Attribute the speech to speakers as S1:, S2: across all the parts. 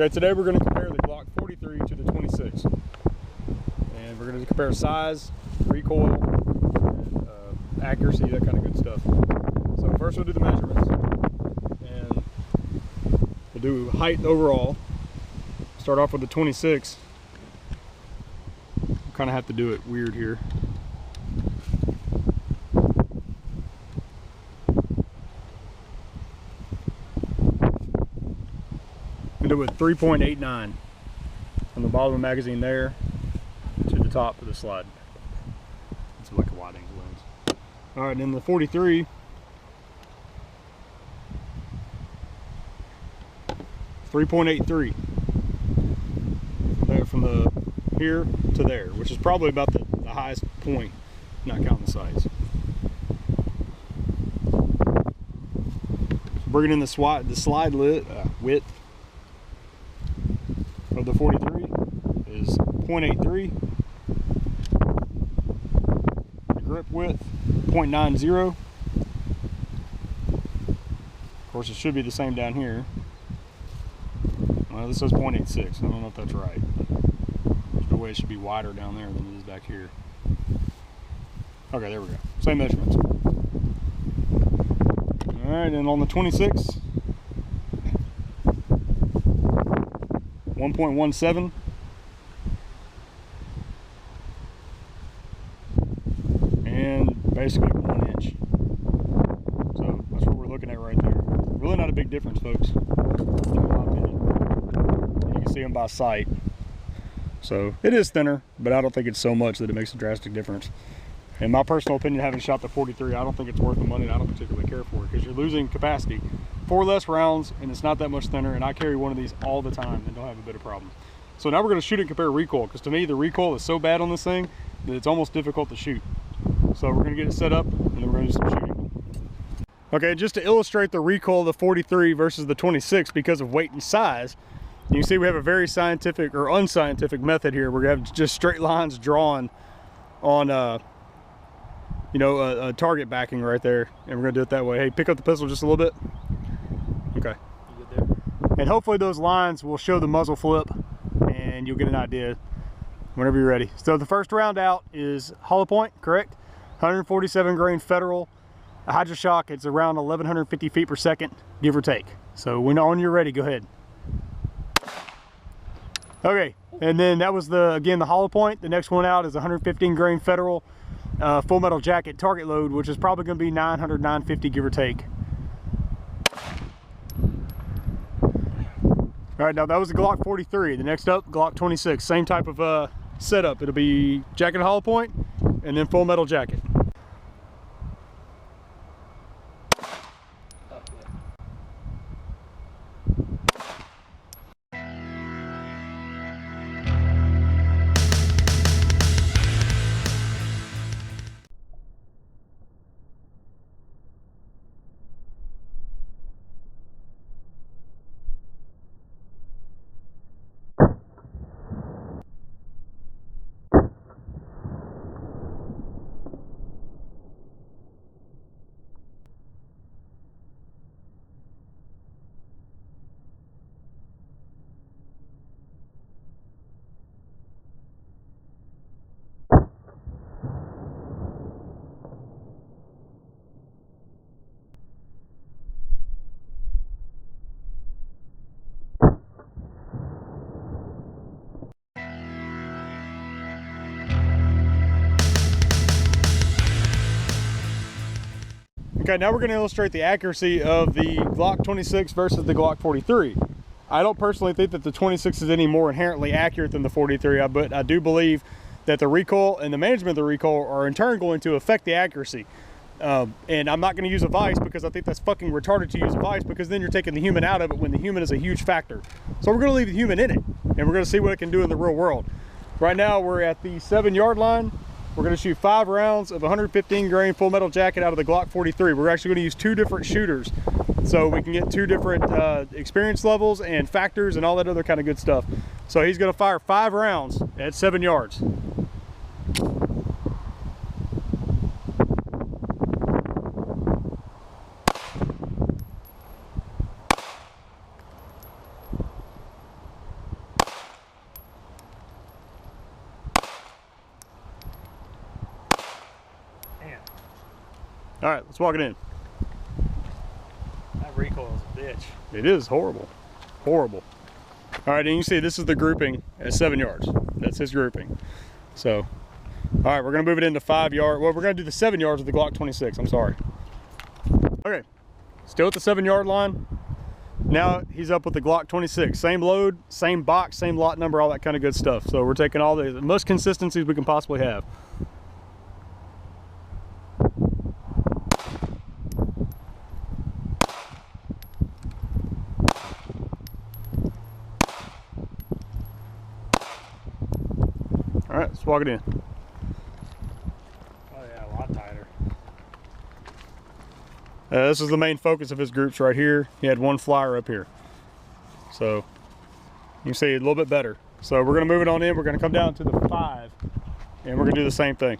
S1: Okay, today we're going to compare the Glock 43 to the 26. And we're going to compare size, recoil, and, accuracy, that kind of good stuff. So first we'll do the measurements. And we'll do height overall. Start off with the 26. We'll kind of have to do it weird here. Do it 3.89 from the bottom of the magazine there to the top of the slide. It's like a wide angle lens. All right, and then the 43, 3.83 there from the here to there, which is probably about the highest point, not counting the sides. Bringing in the slide width of the 43 is 0.83. The grip width, 0.90. Of course, it should be the same down here. Well, this says 0.86. I don't know if that's right. There's no way it should be wider down there than it is back here. Okay, there we go. Same measurements. All right, and on the 26, 1.17. And basically 1 inch. So that's what we're looking at right there. Really not a big difference, folks, in my opinion. You can see them by sight. So it is thinner, but I don't think it's so much that it makes a drastic difference. In my personal opinion, having shot the 43, I don't think it's worth the money, and I don't particularly care for it because you're losing capacity. 4 less rounds, and it's not that much thinner, and I carry one of these all the time and don't have a bit of problem. So now we're going to shoot and compare recoil, because to me the recoil is so bad on this thing that it's almost difficult to shoot. So we're going to get it set up, and then we're going to do some shooting. Okay, just to illustrate the recoil of the 43 versus the 26 because of weight and size, you can see we have a very scientific or unscientific method here. We're going to have just straight lines drawn on a target backing right there, and we're gonna do it that way. Hey, pick up the pistol just a little bit. Okay. You good there? And hopefully those lines will show the muzzle flip, and you'll get an idea whenever you're ready. So the first round out is hollow point, correct? 147 grain Federal, a Hydroshock. It's around 1150 feet per second, give or take. So when you're ready, go ahead. Okay, and then that was again the hollow point. The next one out is 115 grain Federal. Full metal jacket target load, which is probably going to be 900, 950, give or take. All right, now that was the Glock 43. The next up, Glock 26. Same type of setup. It'll be jacket hollow point, and then full metal jacket. Okay, now we're going to illustrate the accuracy of the Glock 26 versus the Glock 43. I don't personally think that the 26 is any more inherently accurate than the 43, but I do believe that the recoil and the management of the recoil are in turn going to affect the accuracy. And I'm not going to use a vise because I think that's fucking retarded to use a vise, because then you're taking the human out of it when the human is a huge factor. So we're going to leave the human in it, and we're going to see what it can do in the real world. Right now we're at the 7-yard line. We're going to shoot 5 rounds of 115 grain full metal jacket out of the Glock 43. We're actually going to use 2 different shooters so we can get 2 different experience levels and factors and all that other kind of good stuff. So he's going to fire 5 rounds at 7 yards. All right, let's walk it in.
S2: That recoil is a bitch.
S1: It is horrible, horrible. All right, and you can see this is the grouping at 7 yards. That's his grouping. So, all right, we're gonna move it into 5 yard. Well, we're gonna do the 7 yards with the Glock 26, I'm sorry. Okay, still at the 7 yard line. Now he's up with the Glock 26. Same load, same box, same lot number, all that kind of good stuff. So we're taking all the most consistencies we can possibly have. All right, let's walk it in.
S2: Oh yeah, a lot tighter.
S1: This is the main focus of his groups right here. He had one flyer up here. So you can see a little bit better. So we're gonna move it on in. We're gonna come down to the 5 and we're gonna do the same thing.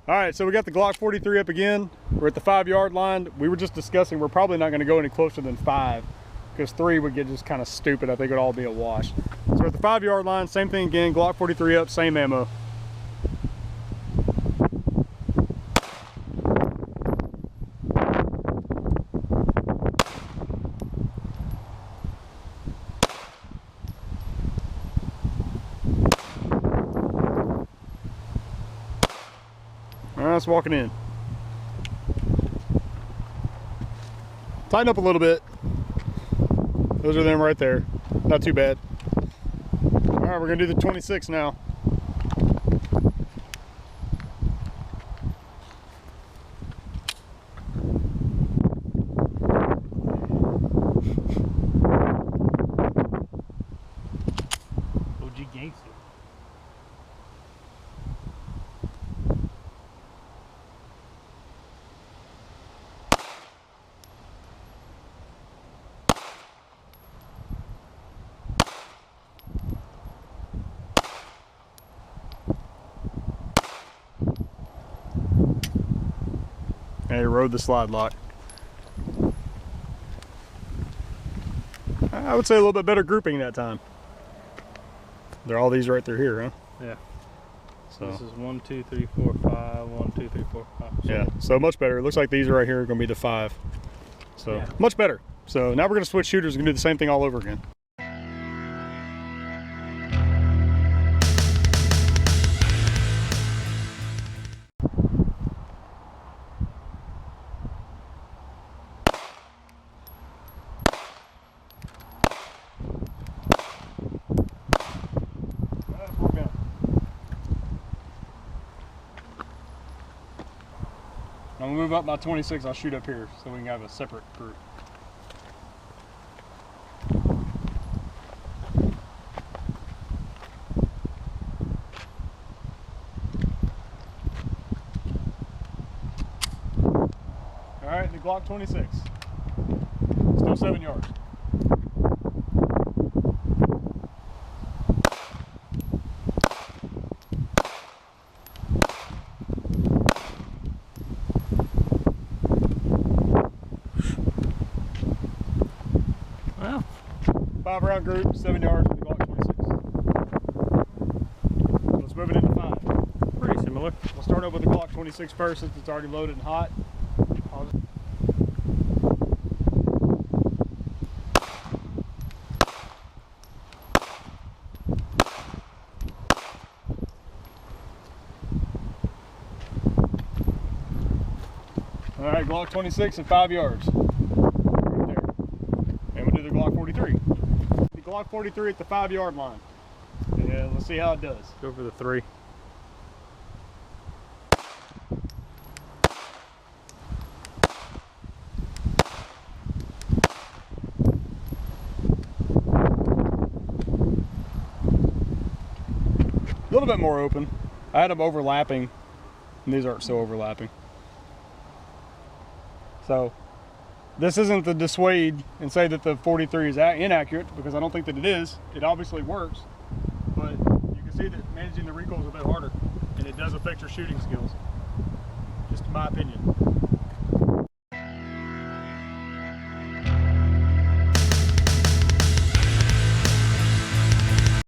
S1: All right, so we got the Glock 43 up again. We're at the 5 yard line. We were just discussing, we're probably not gonna go any closer than 5 because 3 would get just kind of stupid. I think it would all be a wash. So at the 5 yard line, same thing again, Glock 43 up, same ammo. All right, let's walk it in. Tighten up a little bit. Those are them right there. Not too bad. All right, we're gonna do the 26 now.
S2: OG gangster.
S1: And he rode the slide lock. I would say a little bit better grouping that time. They're all these right there here, huh?
S2: Yeah.
S1: So
S2: this is 1, 2, 3, 4, 5. 1, 2, 3, 4, 5. So
S1: yeah, so much better. It looks like these right here are gonna be the 5. So
S2: yeah,
S1: much better. So now we're gonna switch shooters and do the same thing all over again. I'm gonna move up my 26, I'll shoot up here so we can have a separate group. All right, the Glock 26, still 7 yards.
S2: Well,
S1: 5 round group, 7 yards with the Glock 26. So let's move it into 5.
S2: pretty similar.
S1: We'll start up with the Glock 26 first since it's already loaded and hot. All right, Glock 26 at 5 yards. Right there. And we'll do the Glock 43. The Glock 43 at the 5 yard line. And let's see how it does.
S2: Go for the 3.
S1: A little bit more open. I had them overlapping, and these aren't so overlapping. So this isn't to dissuade and say that the 43 is inaccurate, because I don't think that it is. It obviously works, but you can see that managing the recoil is a bit harder, and it does affect your shooting skills, just in my opinion.